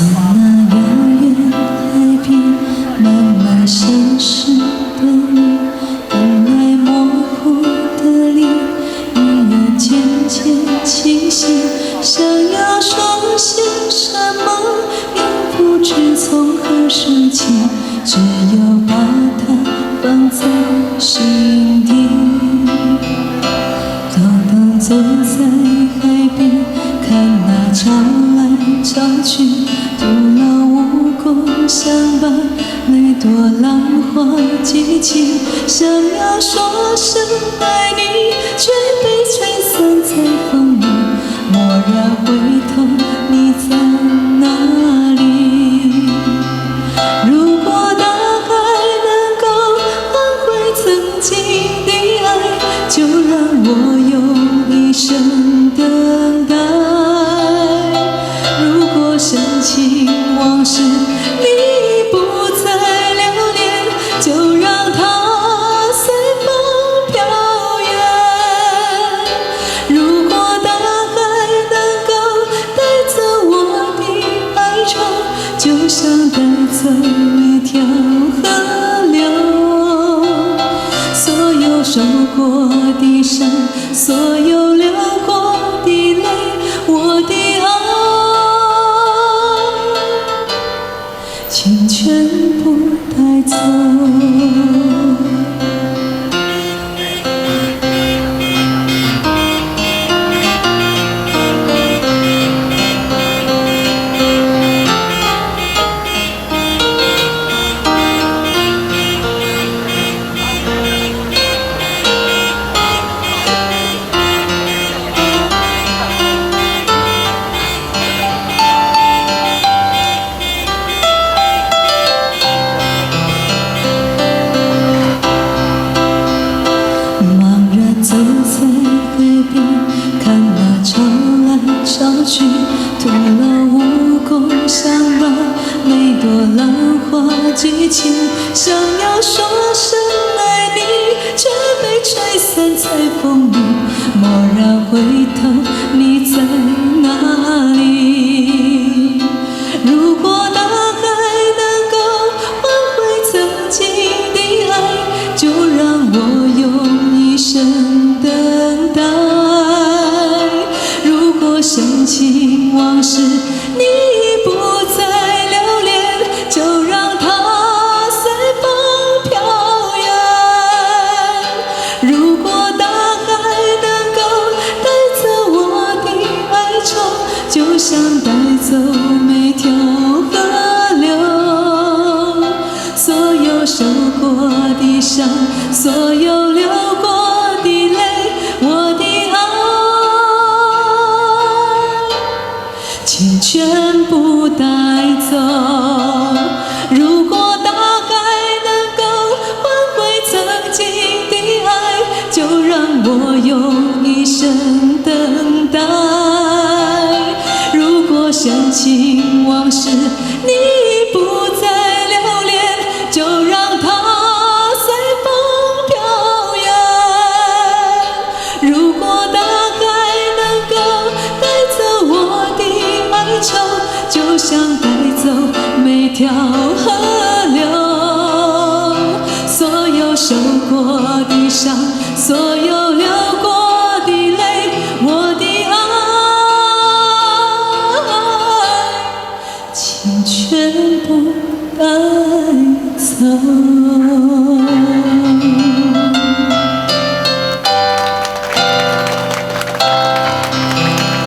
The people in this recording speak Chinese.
那遥远海边，慢慢消失的你，本来模糊的脸，依然渐渐清晰。想要说些什么，又不知从何说起，只有把它放在心底。偷偷走在海边，看那潮来潮去，徒劳无功，想把每朵浪花记起。想要说声爱你，却被吹散在风里。蓦然回头，你在哪里？如果大海能够换回曾经的爱，就让我用一生等待。如果深情往事你已不再留恋，就让它随风飘远。如果大海能够带走我的哀愁，就像带走每条河流。所有受过的伤，所有流过的泪，我的爱，请全部带走。走在海边，看那潮来潮去，徒劳无功，想把每朵浪花记起。想要说声爱你，却被吹散在风里。蓦然回头，你在哪里？如果大海能够换回曾经的爱，就让我用一生等待。如果深情往事你已不再留恋，就让它随风飘远。如果大海能够带走我的哀愁，就像带走每条河流。所有受过的伤，所有流过的泪，我的爱，请全部带走。如果大海能够换回曾经的爱，就让我用一生等待。如果深情往事你已不再留恋，就让它随风飘远。如果大海能够带走我的哀愁，就像带走每条河流。所有受过的伤，所有流过的泪，我的爱，请全部带走。